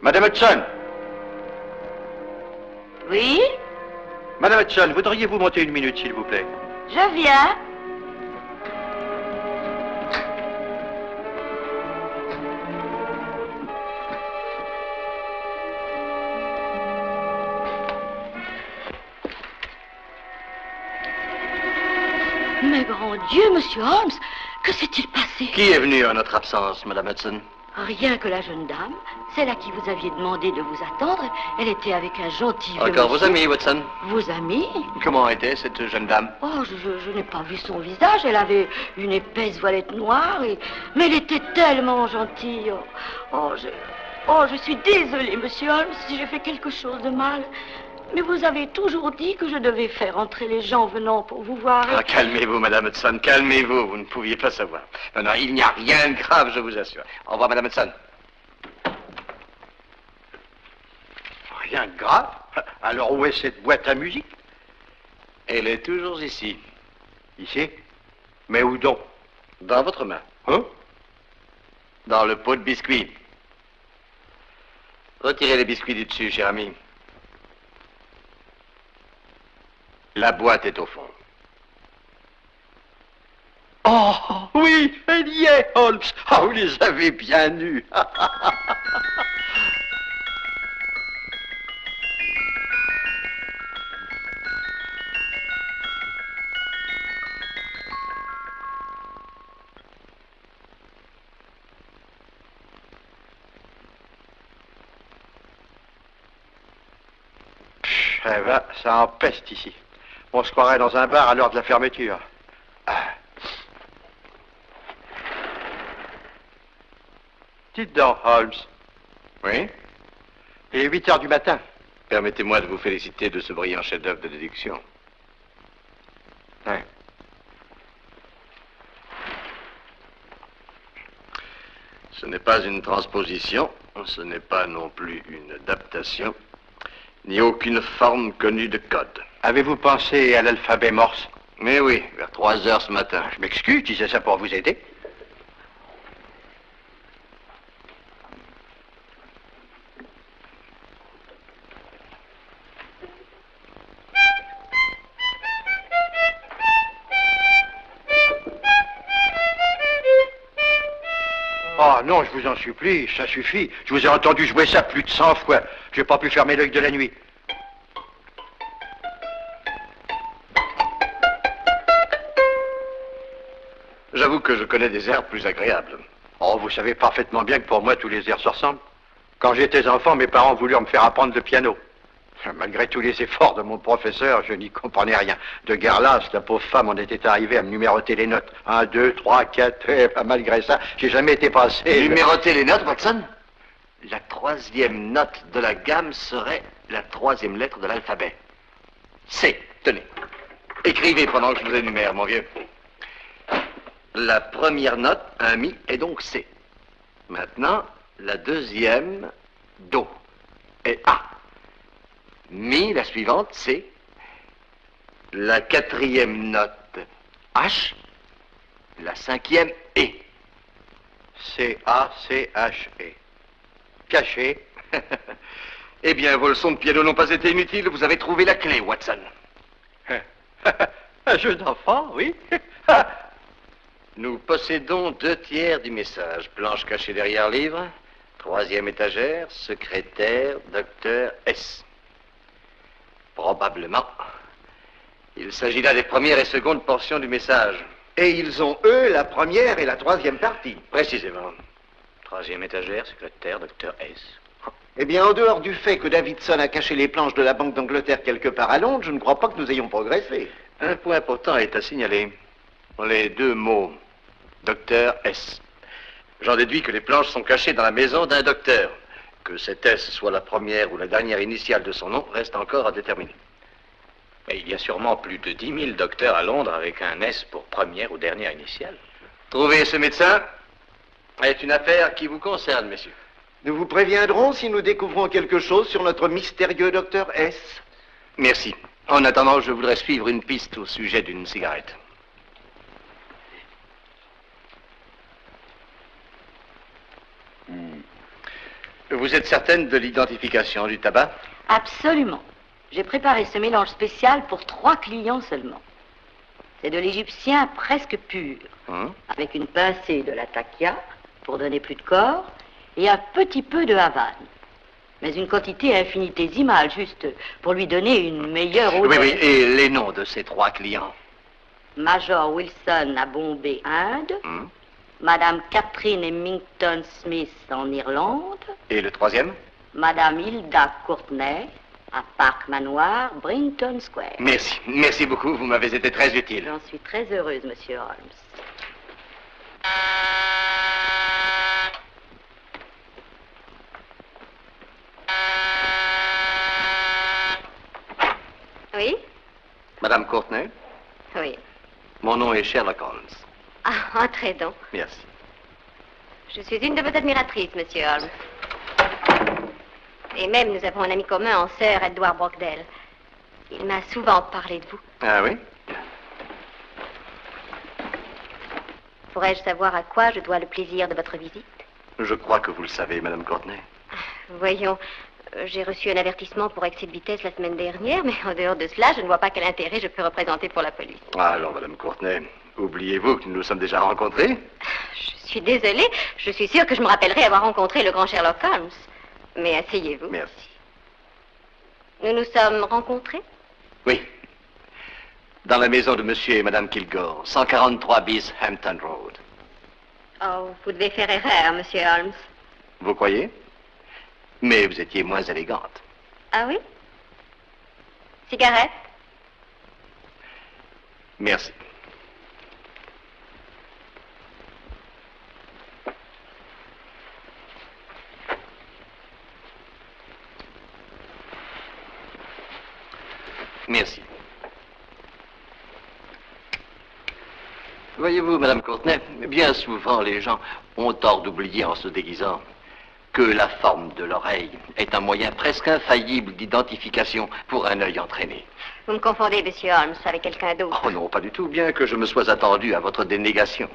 Madame Hudson. Oui, Madame Hudson, voudriez-vous monter une minute, s'il vous plaît? je viens. Mais grand Dieu, monsieur Holmes, que s'est-il passé? Qui est venu en notre absence, Madame Hudson? Rien que la jeune dame, celle à qui vous aviez demandé de vous attendre. Elle était avec un gentil vieux Encore vos monsieur. amis, Watson? Vos amis? Comment était cette jeune dame? Oh, je n'ai pas vu son visage. Elle avait une épaisse voilette noire, mais elle était tellement gentille. Je suis désolée, monsieur Holmes, si j'ai fait quelque chose de mal. Mais vous avez toujours dit que je devais faire entrer les gens venant pour vous voir. Ah, calmez-vous, Madame Hudson, calmez-vous. Vous ne pouviez pas savoir. Non, il n'y a rien de grave, je vous assure. Au revoir, Madame Hudson. Rien de grave. Alors où est cette boîte à musique? Elle est toujours ici. Ici? Mais où donc? Dans votre main. Hein? Dans le pot de biscuits. Retirez les biscuits du dessus, cher ami. La boîte est au fond. Oh, oui, elle y est, Holmes. Ah, vous les avez bien eus. Eh ben, ça empeste ici. On se croirait dans un bar à l'heure de la fermeture. Ah. Dites donc, Holmes. Oui? Il est 8 heures du matin. Permettez-moi de vous féliciter de ce brillant chef-d'œuvre de déduction. Ouais. Ce n'est pas une transposition, ce n'est pas non plus une adaptation, ni aucune forme connue de code. Avez-vous pensé à l'alphabet morse? Mais oui, vers 3 heures ce matin. Je m'excuse, je disais ça pour vous aider. Oh non, je vous en supplie, ça suffit. Je vous ai entendu jouer ça plus de 100 fois. J'ai pas pu fermer l'œil de la nuit. J'avoue que je connais des airs plus agréables. Oh, vous savez parfaitement bien que pour moi, tous les airs se ressemblent. Quand j'étais enfant, mes parents voulurent me faire apprendre le piano. Malgré tous les efforts de mon professeur, je n'y comprenais rien. De guerre lasse, la pauvre femme en était arrivée à me numéroter les notes. 1, 2, 3, 4, et malgré ça, j'ai jamais été passé... Numéroter les notes, Watson? La 3e note de la gamme serait la 3e lettre de l'alphabet. C. Tenez. Écrivez pendant que je vous énumère, mon vieux. La première note, un mi, est donc C. Maintenant, la 2e, Do, et A. Mi, la suivante, C. La 4e note, H. La 5e, E. C-A-C-H-E. Caché. Eh bien, vos leçons de piano n'ont pas été inutiles. Vous avez trouvé la clé, Watson. Un jeu d'enfant, oui. Nous possédons 2/3 du message. Planche cachée derrière livre, 3e étagère, secrétaire, docteur S. Probablement. Il s'agit là des premières et secondes portions du message. Et ils ont, eux, la première et la 3e partie. Précisément. 3e étagère, secrétaire, docteur S. Eh bien, en dehors du fait que Davidson a caché les planches de la Banque d'Angleterre quelque part à Londres, je ne crois pas que nous ayons progressé. Un point important est à signaler. Les 2 mots. Docteur S. J'en déduis que les planches sont cachées dans la maison d'un docteur. Que cet S soit la première ou la dernière initiale de son nom reste encore à déterminer. Mais il y a sûrement plus de 10 000 docteurs à Londres avec un S pour première ou dernière initiale. Trouver ce médecin est une affaire qui vous concerne, messieurs. Nous vous préviendrons si nous découvrons quelque chose sur notre mystérieux docteur S. Merci. En attendant, je voudrais suivre une piste au sujet d'une cigarette. Vous êtes certaine de l'identification du tabac? Absolument. J'ai préparé ce mélange spécial pour 3 clients seulement. C'est de l'égyptien presque pur, avec une pincée de la takia pour donner plus de corps et un petit peu de Havane. Mais une quantité infinitésimale, juste pour lui donner une meilleure odeur. Oui, et les noms de ces 3 clients? Major Wilson à Bombay, Inde. Madame Catherine Emmington Smith en Irlande. Et le 3e? Madame Hilda Courtney à Park Manoir, Brinton Square. Merci. Merci beaucoup. Vous m'avez été très utile. J'en suis très heureuse, monsieur Holmes. Oui? Madame Courtney? Oui. Mon nom est Sherlock Holmes. Ah, entrez donc. Merci. Je suis une de vos admiratrices, monsieur Holmes. Et même, nous avons un ami commun en sœur, Edward Brockdale. Il m'a souvent parlé de vous. Ah oui? Pourrais-je savoir à quoi je dois le plaisir de votre visite? Je crois que vous le savez, Madame Courtney. Voyons, j'ai reçu un avertissement pour excès de vitesse la semaine dernière, mais en dehors de cela, je ne vois pas quel intérêt je peux représenter pour la police. Ah, alors, Madame Courtney, oubliez-vous que nous nous sommes déjà rencontrés? Je suis désolée. Je suis sûre que je me rappellerai avoir rencontré le grand Sherlock Holmes. Mais asseyez-vous. Merci. Nous nous sommes rencontrés? Oui. Dans la maison de Monsieur et Madame Kilgore, 143 bis Hampton Road. Oh, vous devez faire erreur, monsieur Holmes. Vous croyez? Mais vous étiez moins élégante. Ah oui? Cigarette? Merci. Merci. Voyez-vous, Madame Courtney, bien souvent les gens ont tort d'oublier en se déguisant que la forme de l'oreille est un moyen presque infaillible d'identification pour un œil entraîné. Vous me confondez, monsieur Holmes, avec quelqu'un d'autre. Oh non, pas du tout, bien que je me sois attendu à votre dénégation.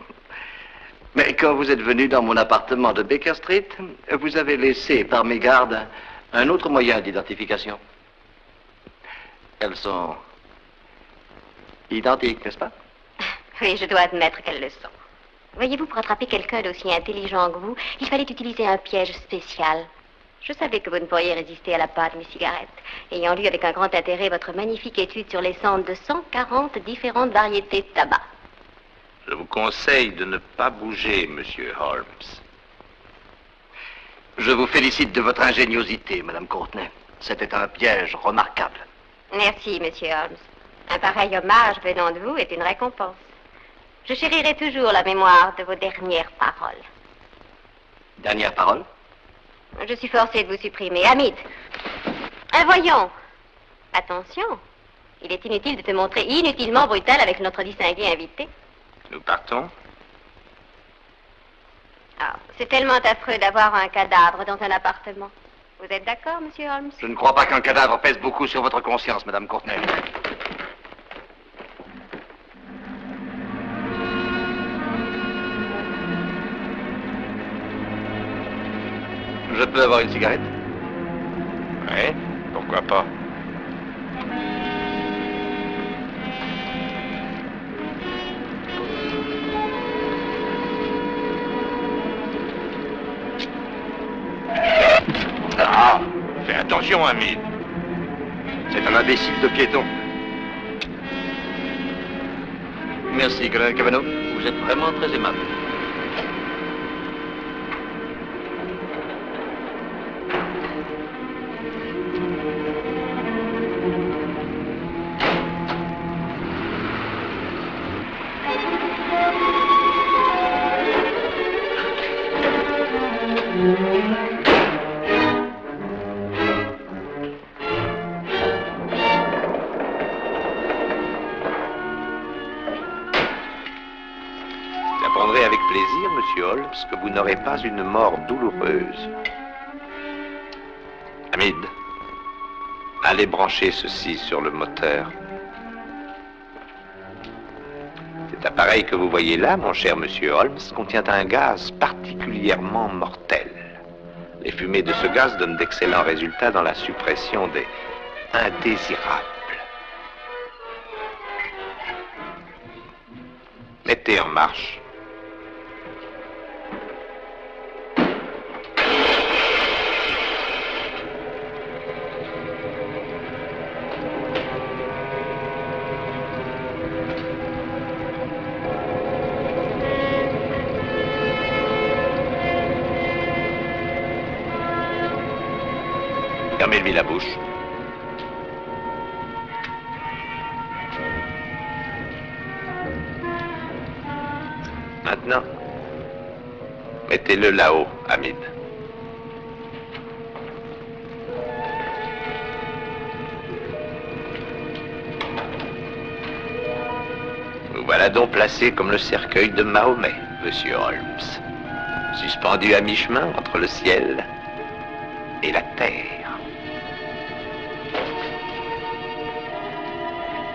Mais quand vous êtes venu dans mon appartement de Baker Street, vous avez laissé par mégarde un autre moyen d'identification. Elles sont identiques, n'est-ce pas? Oui, je dois admettre qu'elles le sont. Voyez-vous, pour attraper quelqu'un d'aussi intelligent que vous, il fallait utiliser un piège spécial. Je savais que vous ne pourriez résister à la pâte de mes cigarettes, ayant lu avec un grand intérêt votre magnifique étude sur les cendres de 140 différentes variétés de tabac. Je vous conseille de ne pas bouger, monsieur Holmes. Je vous félicite de votre ingéniosité, Madame Courtney. C'était un piège remarquable. Merci, monsieur Holmes. Un pareil hommage venant de vous est une récompense. Je chérirai toujours la mémoire de vos dernières paroles. Dernière parole? Je suis forcée de vous supprimer. Hamid, voyons. Attention, il est inutile de te montrer inutilement brutal avec notre distingué invité. Nous partons? Ah, c'est tellement affreux d'avoir un cadavre dans un appartement. Vous êtes d'accord, monsieur Holmes? Je ne crois pas qu'un cadavre pèse beaucoup sur votre conscience, Madame Courtney. Je peux avoir une cigarette? Ouais, pourquoi pas? Ah, fais attention, Hamid. C'est un imbécile de piéton. Merci, colonel Cavanaugh. Vous êtes vraiment très aimable. J'apprendrai avec plaisir, monsieur Holmes, que vous n'aurez pas une mort douloureuse. Hamid, allez brancher ceci sur le moteur. Cet appareil que vous voyez là, mon cher monsieur Holmes, contient un gaz particulièrement mortel. Les fumées de ce gaz donnent d'excellents résultats dans la suppression des indésirables. Mettez en marche. Fermez-lui la bouche. Maintenant, mettez-le là-haut, Hamid. Vous voilà donc placé comme le cercueil de Mahomet, monsieur Holmes, suspendu à mi-chemin entre le ciel et la terre.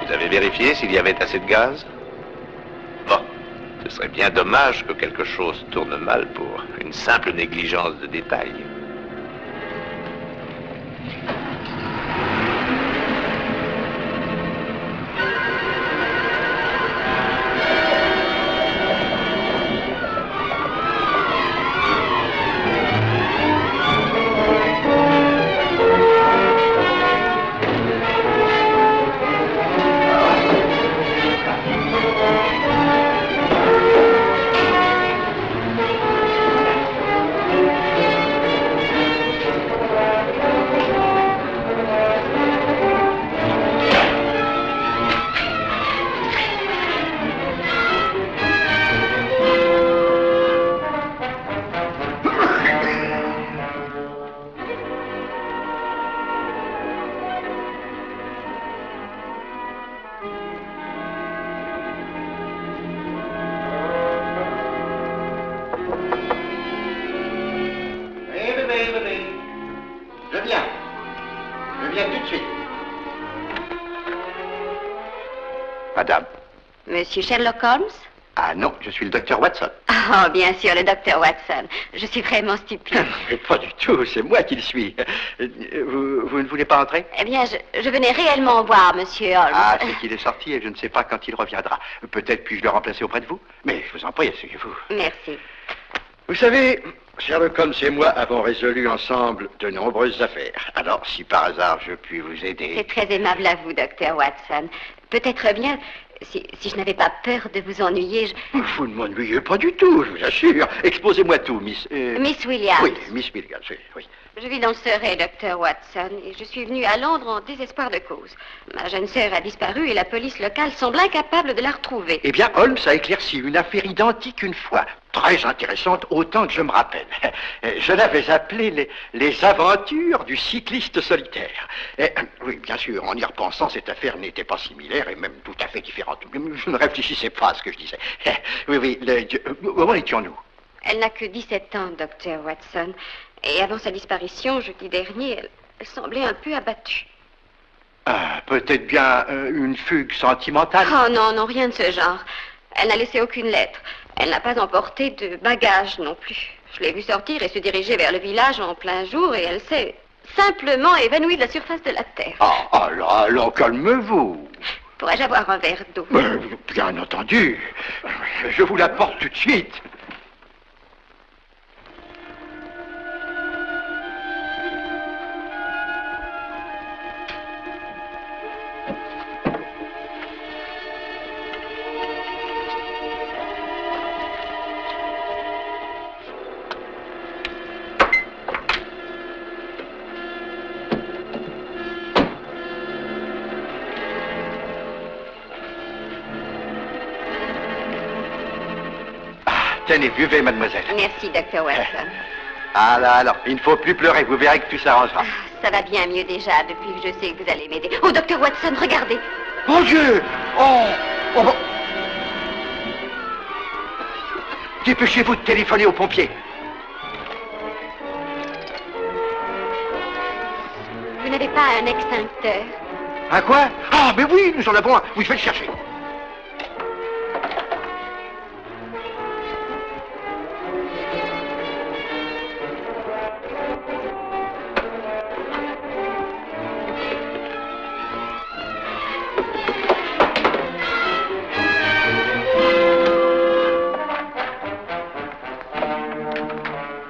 Vous avez vérifié s'il y avait assez de gaz? Bon, ce serait bien dommage que quelque chose tourne mal pour une simple négligence de détail. Madame. Monsieur Sherlock Holmes? Ah non, je suis le docteur Watson. Oh, bien sûr, le docteur Watson. Je suis vraiment stupide. Mais pas du tout, c'est moi qui le suis. Vous ne voulez pas entrer? Eh bien, je venais réellement voir monsieur Holmes. Ah, c'est qu'il est sorti et je ne sais pas quand il reviendra. Peut-être puis-je le remplacer auprès de vous? Mais je vous en prie, asseyez-vous. Merci. Vous savez, Sherlock Holmes et moi avons résolu ensemble de nombreuses affaires. Alors, si par hasard je puis vous aider... C'est très aimable à vous, docteur Watson. Peut-être bien... Si je n'avais pas peur de vous ennuyer, Vous ne m'ennuyez pas du tout, je vous assure. Exposez-moi tout, Miss... Miss Williams. Oui, Miss Williams, oui. Je vis dans le Surrey, docteur Watson, et je suis venue à Londres en désespoir de cause. Ma jeune sœur a disparu et la police locale semble incapable de la retrouver. Eh bien, Holmes a éclairci une affaire identique une fois. Très intéressante, autant que je me rappelle. Je l'avais appelée les aventures du cycliste solitaire. Oui, bien sûr, en y repensant, cette affaire n'était pas similaire et même tout à fait différente. Je ne réfléchissais pas à ce que je disais. Oui, où étions-nous? Elle n'a que 17 ans, docteur Watson. Et avant sa disparition, jeudi dernier, elle semblait un peu abattue. Ah, peut-être bien une fugue sentimentale? Oh non, rien de ce genre. Elle n'a laissé aucune lettre. Elle n'a pas emporté de bagages non plus. Je l'ai vue sortir et se diriger vers le village en plein jour et elle s'est simplement évanoui de la surface de la Terre. Ah, alors, calmez-vous. Pourrais-je avoir un verre d'eau? Bien entendu. Je vous l'apporte tout de suite. Tenez, buvez, mademoiselle. Merci, Dr. Watson. Ah là, alors, il ne faut plus pleurer, vous verrez que tout s'arrangera. Ça va bien mieux déjà, depuis que je sais que vous allez m'aider. Oh, Dr. Watson, regardez. Mon Dieu! Oh! Dépêchez-vous de téléphoner aux pompiers. Vous n'avez pas un extincteur? Un quoi? Ah, mais oui, nous en avons un. Oui, je vais le chercher.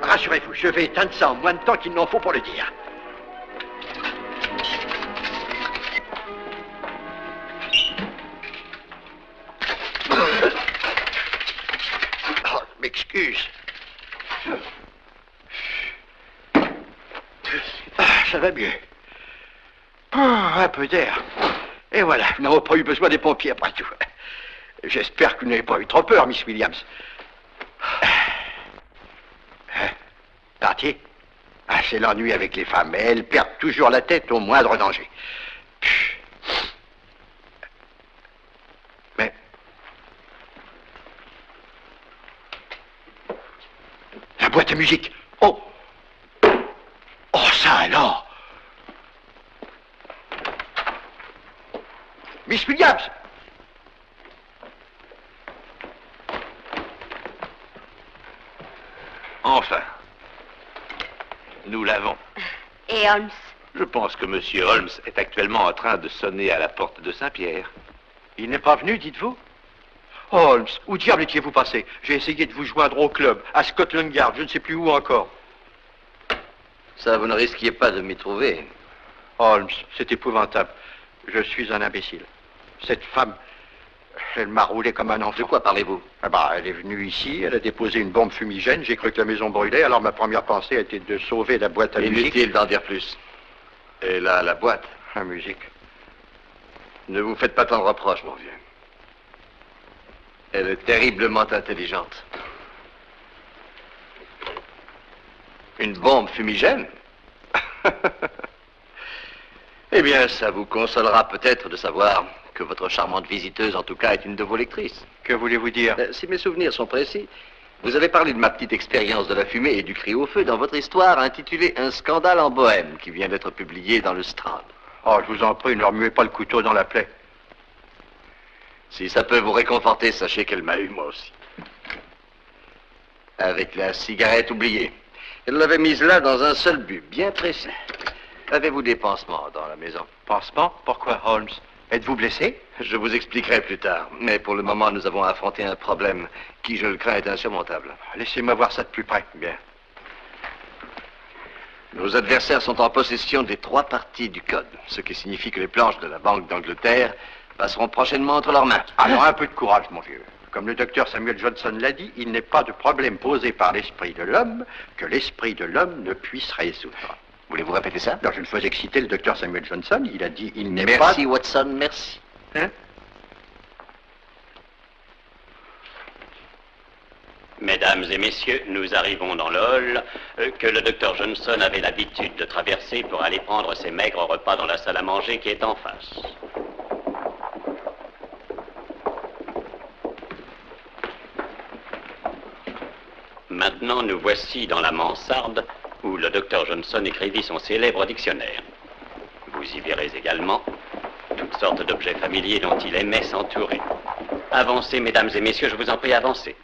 Rassurez-vous, je vais éteindre ça en moins de temps qu'il n'en faut pour le dire. Oh, m'excuse. Ça va mieux. Un peu d'air. Et voilà, nous n'avons pas eu besoin des pompiers après tout. J'espère que vous n'avez pas eu trop peur, Miss Williams. Parti? Ah, c'est l'ennui avec les femmes, mais elles perdent toujours la tête au moindre danger. Mais... La boîte à musique. Oh! Oh, ça alors! Miss Williams! Enfin. Nous l'avons. Et Holmes? Je pense que M. Holmes est actuellement en train de sonner à la porte de Saint-Pierre. Il n'est pas venu, dites-vous? Oh, Holmes, où diable étiez-vous passé? J'ai essayé de vous joindre au club, à Scotland Yard, je ne sais plus où encore. Ça, vous ne risquiez pas de m'y trouver. Holmes, c'est épouvantable. Je suis un imbécile. Cette femme, elle m'a roulé comme un enfant. De quoi parlez-vous? Ah bah, elle est venue ici, elle a déposé une bombe fumigène, j'ai cru que la maison brûlait, alors ma première pensée a été de sauver la boîte à musique. Inutile d'en dire plus. Et là, la boîte. La musique. Ne vous faites pas tant de reproches, mon vieux. Elle est terriblement intelligente. Une bombe fumigène? Eh bien, ça vous consolera peut-être de savoir que votre charmante visiteuse, en tout cas, est une de vos lectrices. Que voulez-vous dire? Si mes souvenirs sont précis, vous avez parlé de ma petite expérience de la fumée et du cri au feu dans votre histoire intitulée « Un scandale en Bohème » qui vient d'être publiée dans le Strand. Oh, je vous en prie, ne remuez pas le couteau dans la plaie. Si ça peut vous réconforter, sachez qu'elle m'a eu, moi aussi. Avec la cigarette oubliée. Elle l'avait mise là dans un seul but, bien précis. Avez-vous des pansements dans la maison? Pansements? Pourquoi, Holmes? Êtes-vous blessé? Je vous expliquerai plus tard. Mais pour le moment, nous avons affronté un problème qui, je le crains, est insurmontable. Laissez-moi voir ça de plus près. Bien. Nos adversaires sont en possession des 3 parties du code, ce qui signifie que les planches de la Banque d'Angleterre passeront prochainement entre leurs mains. Alors, un peu de courage, mon vieux. Comme le docteur Samuel Johnson l'a dit, il n'est pas de problème posé par l'esprit de l'homme que l'esprit de l'homme ne puisse résoudre. Voulez-vous répéter ça? Non, je ne faisais que citer le docteur Samuel Johnson. Il a dit, il n'est pas... Merci, Watson, merci. Hein? Mesdames et messieurs, nous arrivons dans le hall que le docteur Johnson avait l'habitude de traverser pour aller prendre ses maigres repas dans la salle à manger qui est en face. Maintenant, nous voici dans la mansarde où le docteur Johnson écrivit son célèbre dictionnaire. Vous y verrez également toutes sortes d'objets familiers dont il aimait s'entourer. Avancez, mesdames et messieurs, je vous en prie, avancez.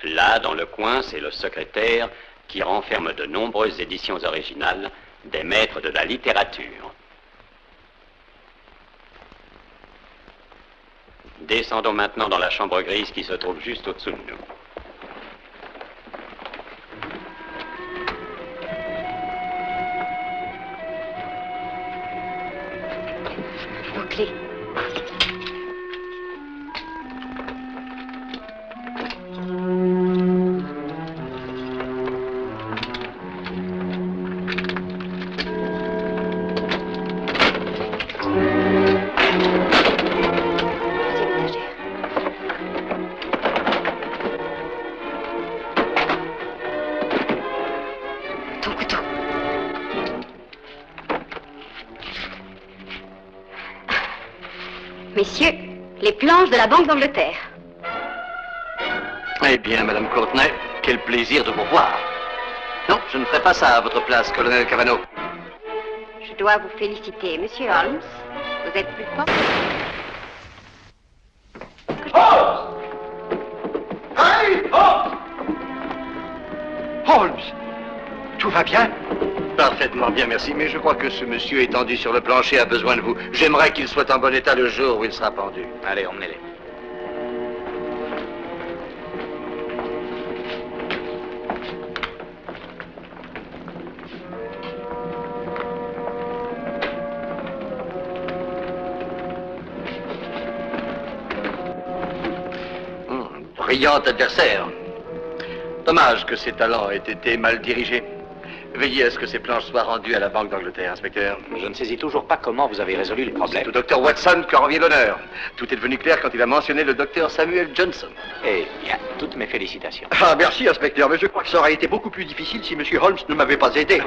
Là, dans le coin, c'est le secrétaire qui renferme de nombreuses éditions originales des maîtres de la littérature. Descendons maintenant dans la chambre grise qui se trouve juste au-dessous de nous. Vos clés. Messieurs, les planches de la Banque d'Angleterre. Eh bien, Madame Courtenay, quel plaisir de vous voir. Non, je ne ferai pas ça à votre place, colonel Cavanaugh. Je dois vous féliciter, Monsieur Holmes. Vous êtes plus fort. Holmes! Tout va bien? Parfaitement bien, merci, mais je crois que ce monsieur étendu sur le plancher a besoin de vous. J'aimerais qu'il soit en bon état le jour où il sera pendu. Allez, emmenez-les. Brillant adversaire. Dommage que ses talents aient été mal dirigés. Veillez à ce que ces planches soient rendues à la Banque d'Angleterre, inspecteur. Je ne saisis toujours pas comment vous avez résolu le problème. C'est au docteur Watson que revient l'honneur. Tout est devenu clair quand il a mentionné le docteur Samuel Johnson. Eh bien, toutes mes félicitations. Ah, merci, inspecteur, mais je crois que ça aurait été beaucoup plus difficile si Monsieur Holmes ne m'avait pas aidé.